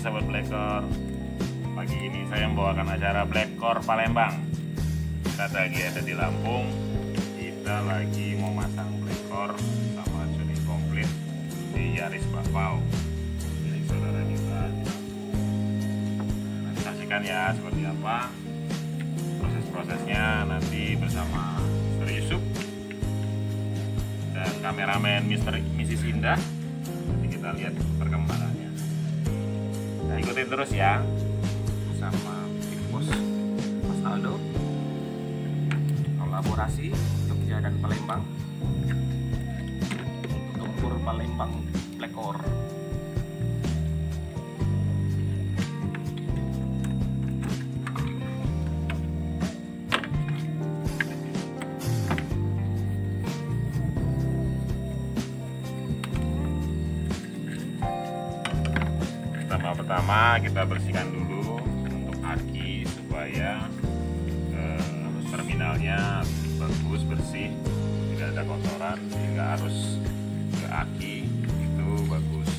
sahabat Blackcore. Pagi ini saya membawakan acara Blackcore Palembang. Kita lagi ada di Lampung. Kita lagi mau masang Blackcore sama tuning komplit di Yaris Bakpao milik saudara kita di Lampung. Nanti saksikan ya seperti apa proses-prosesnya nanti bersama Mr. Yusuf dan kameramen Mrs. Indah. Nanti kita lihat perkembangannya. Nah, ikutin terus ya sama tim bos Mas Aldo, kolaborasi Jogja dan Palembang untuk tempur Palembang Blackcore. Pertama kita bersihkan dulu untuk aki supaya terminalnya bagus, bersih, tidak ada kotoran, sehingga arus ke aki itu bagus.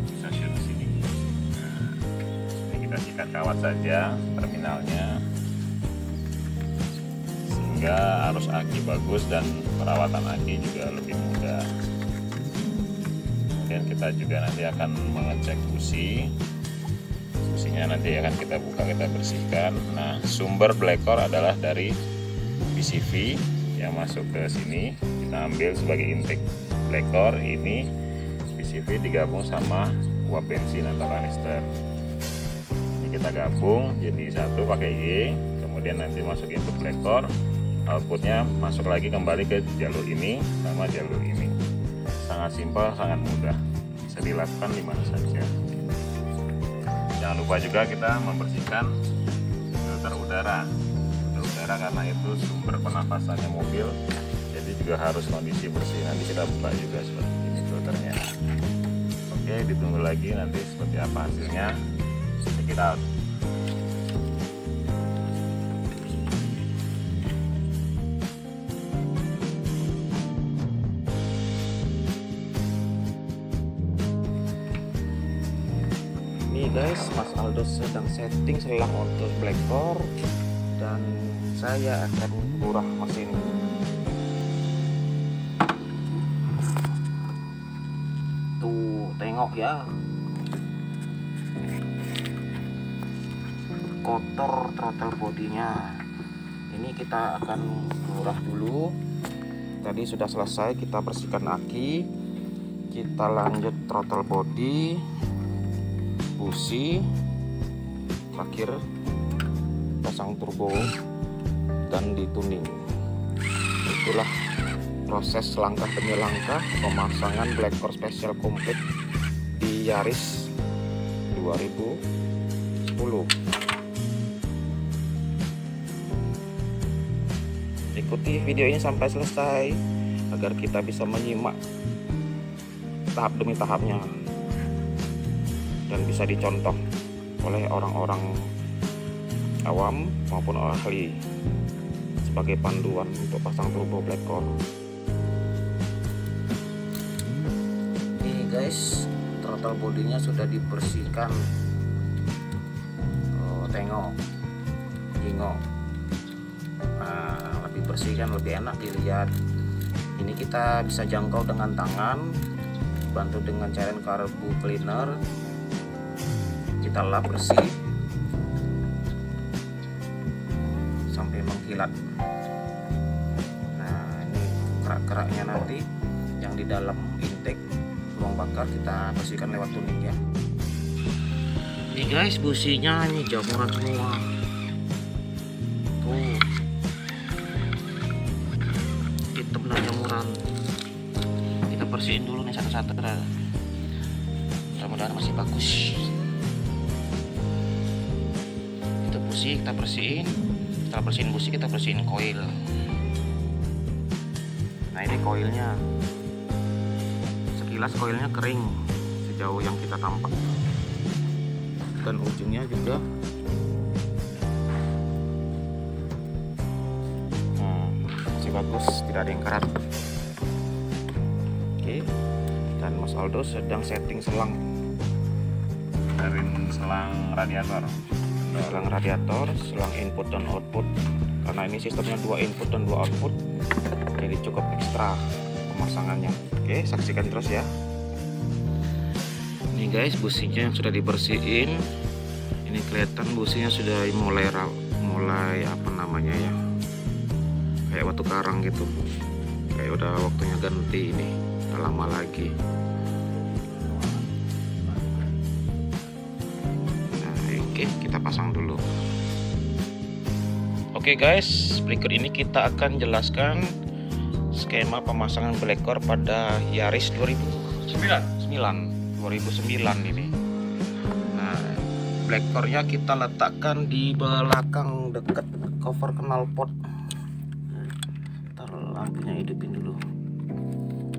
Bisa shoot di sini. Nah, ini kita sikat kawat saja terminalnya sehingga arus aki bagus dan perawatan aki juga lebih mudah. Kemudian kita juga nanti akan mengecek businya nanti akan kita buka, kita bersihkan. Nah, sumber Blackcore adalah dari PCV yang masuk ke sini, kita ambil sebagai intake Blackcore. Ini PCV digabung sama uap bensin atau kanister. Ini kita gabung jadi satu pakai Y, kemudian nanti masukin ke Blackcore, outputnya masuk lagi kembali ke jalur ini sama jalur ini. Sangat simpel, sangat mudah, bisa dilakukan di mana saja. Jangan lupa juga kita membersihkan filter udara karena itu sumber pernapasannya mobil, jadi juga harus kondisi bersih. Nanti kita buka juga seperti ini filternya. Oke, ditunggu lagi nanti seperti apa hasilnya. Check it out. Ini guys, Mas Aldo sedang setting selang untuk Blackcore dan saya akan kurah mesin. Tuh, tengok ya, kotor throttle bodinya. Ini kita akan kurah dulu. Tadi sudah selesai, kita bersihkan aki. Kita lanjut throttle body, busi, terakhir pasang turbo dan dituning. Itulah proses langkah demi langkah pemasangan Blackcore Special komplit di Yaris 2010. Ikuti video ini sampai selesai agar kita bisa menyimak tahap demi tahapnya dan bisa dicontoh oleh orang-orang awam maupun ahli sebagai panduan untuk pasang turbo Blackcore. Ini guys, throttle bodinya sudah dibersihkan. Oh, tengok, nah, lebih bersih kan, lebih enak dilihat. Ini kita bisa jangkau dengan tangan, bantu dengan cairan karbu cleaner. Kita lap bersih sampai mengkilat. Nah, ini kerak-keraknya nanti yang di dalam intake ruang bakar kita bersihkan lewat tuning ya. Ini guys, businya ini jamuran semua. Tuh, hitam dan jamuran. Kita bersihin dulu nih satu-satu. Mudah-mudahan masih bagus. Busi kita bersihin, setelah bersihin busi kita bersihin koil. Nah, ini koilnya, sekilas koilnya kering sejauh yang kita tampak, dan ujungnya juga masih bagus, tidak ada yang karat. Oke, dan Mas Aldo sedang setting selang. Dari selang radiator. Selang radiator, selang input dan output. Karena ini sistemnya 2 input dan 2 output, jadi cukup ekstra pemasangannya. Oke, saksikan terus ya. Ini guys, businya yang sudah dibersihin. Ini kelihatan businya sudah mulai apa namanya ya, kayak batu karang gitu, kayak udah waktunya ganti. Ini udah lama lagi. Nah, oke, kita pasang dulu. Oke guys, berikut ini kita akan jelaskan skema pemasangan Blackcore pada Yaris 2009 ini. Nah, Blackcore-nya kita letakkan di belakang dekat cover knalpot. Ntar lampunya hidupin dulu.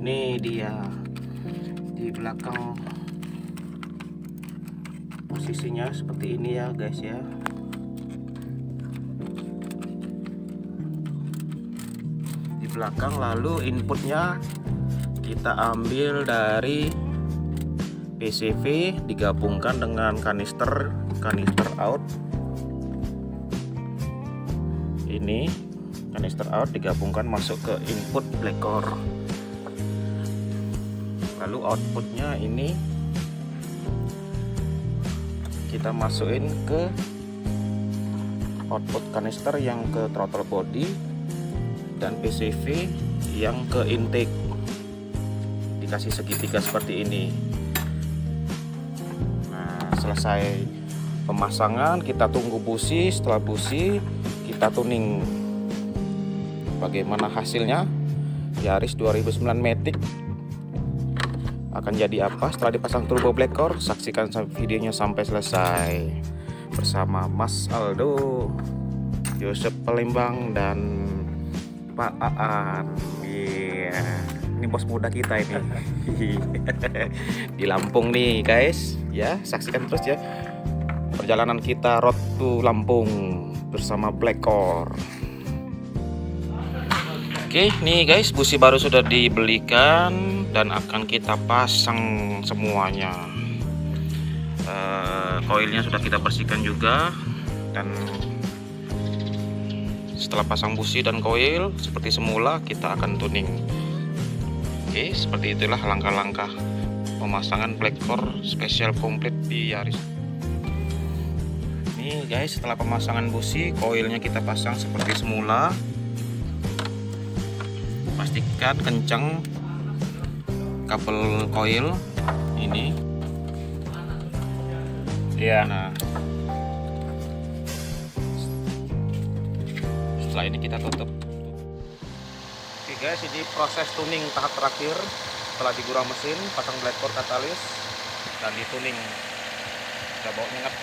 Ini dia di belakang, posisinya seperti ini ya guys ya. Belakang, lalu inputnya kita ambil dari PCV digabungkan dengan kanister out. Ini kanister out digabungkan masuk ke input Blackcore, lalu outputnya ini kita masukin ke output kanister yang ke throttle body dan PCV yang ke intake, dikasih segitiga seperti ini. Nah, selesai pemasangan kita tunggu busi. Setelah busi kita tuning. Bagaimana hasilnya Yaris 2009 Matic akan jadi apa setelah dipasang turbo Blackcore? Saksikan videonya sampai selesai bersama Mas Aldo, Yosep Palembang, dan Pak Aan. Iya, ini bos muda kita ini. Di Lampung nih guys ya, saksikan terus ya perjalanan kita road to Lampung bersama Blackcore. Oke, nih guys, busi baru sudah dibelikan dan akan kita pasang semuanya. Koilnya sudah kita bersihkan juga, dan setelah pasang busi dan koil seperti semula kita akan tuning. Oke, seperti itulah langkah-langkah pemasangan Blackcore spesial komplit di Yaris. Nih guys, setelah pemasangan busi, koilnya kita pasang seperti semula. Pastikan kencang kabel koil ini. Iya. Nah, setelah ini kita tutup. Oke guys, ini proses tuning tahap terakhir setelah digurau mesin, pasang Blackcore katalis dan dituning. Kita bawa nyengat.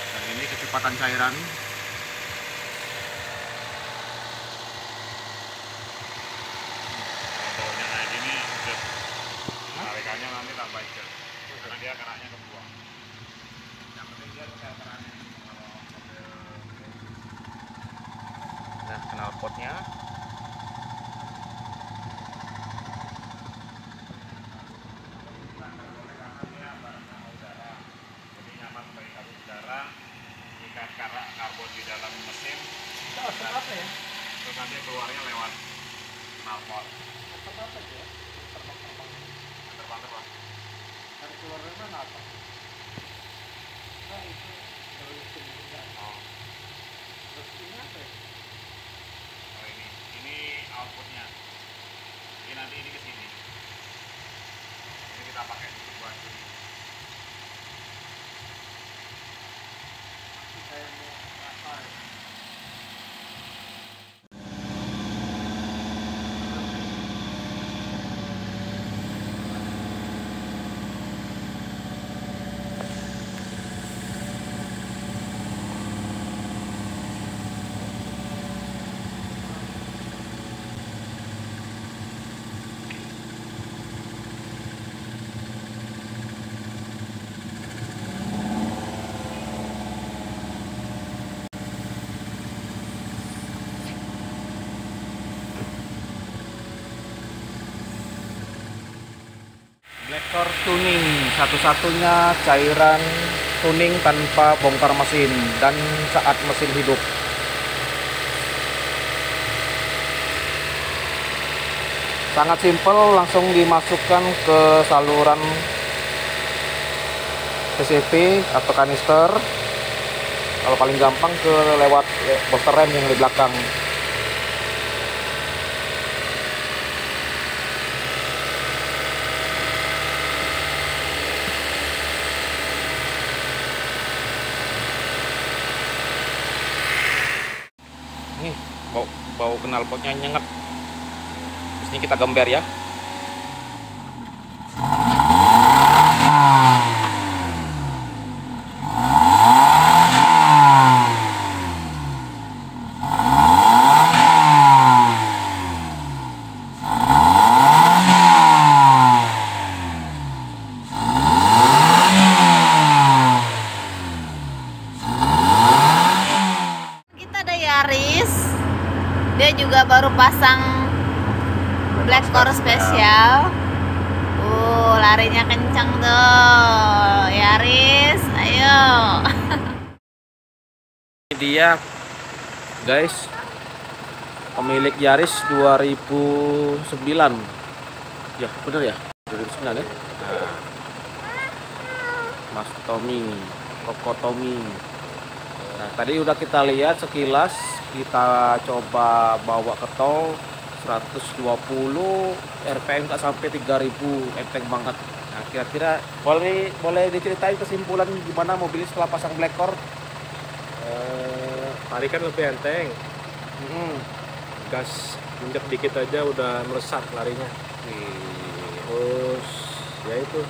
Dan ini kecepatan cairan. Motornya kayak gini, tarikannya nanti tambah jet karena dia keraknya kebuang. Yang penting dia keraknya. Nah, knalpotnya. Jadi nyaman bagi kabut udara, jika karak karbon di dalam mesin, terus nanti keluarnya lewat knalpot. Terbang-terbang. Dari keluarnya mana apa? Oh, itu dari sini. Oh. Terus ini apa ya? Oh, ini outputnya. Jadi nanti ini ke sini. Ini kita pakai untuk buat ini. Saya mau apa ya? Motor tuning, satu-satunya cairan tuning tanpa bongkar mesin dan saat mesin hidup. Sangat simpel, langsung dimasukkan ke saluran PCV atau kanister. Kalau paling gampang ke lewat booster rem yang di belakang. Nih, bau knalpotnya nyengat. Ini kita gember ya. Kita ada Yaris, dia juga baru pasang Black Core spesial. Larinya kencang tuh Yaris, ayo. Ini dia guys, pemilik Yaris 2009 ya, bener ya, 2009 ya. Nah, Mas Tommy, Koko Tommy. Nah, tadi udah kita lihat sekilas, kita coba bawa ke tol 120 RPM nggak sampai 3000, enteng banget. Nah, kira-kira boleh diceritain kesimpulan gimana mobil setelah pasang Black Core? Tadi kan lebih enteng, gas injek dikit aja udah melesat larinya. Terus ya itu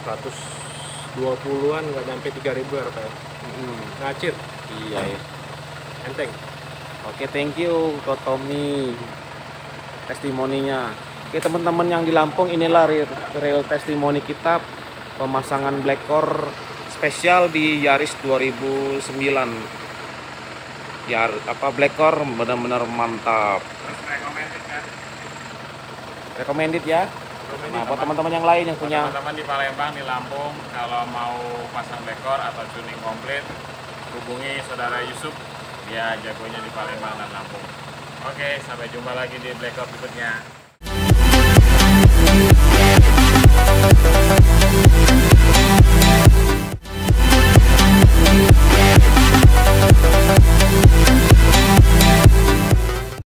120-an nggak nyampe 3000 RPM. Ngacir, Iya ya. enteng. Oke, thank you Ko Tommy testimoninya. Oke teman-teman yang di Lampung, inilah real testimoni kita pemasangan Black Core spesial di Yaris 2009. Ya, Black Core benar-benar mantap. Recommended ya. Nah, buat teman-teman yang lain yang punya Teman-teman di Palembang, di Lampung, kalau mau pasang Black Core atau tuning komplit, hubungi saudara Yusuf. Dia jagonya di Palembang dan Lampung. Oke, sampai jumpa lagi di Black Core berikutnya.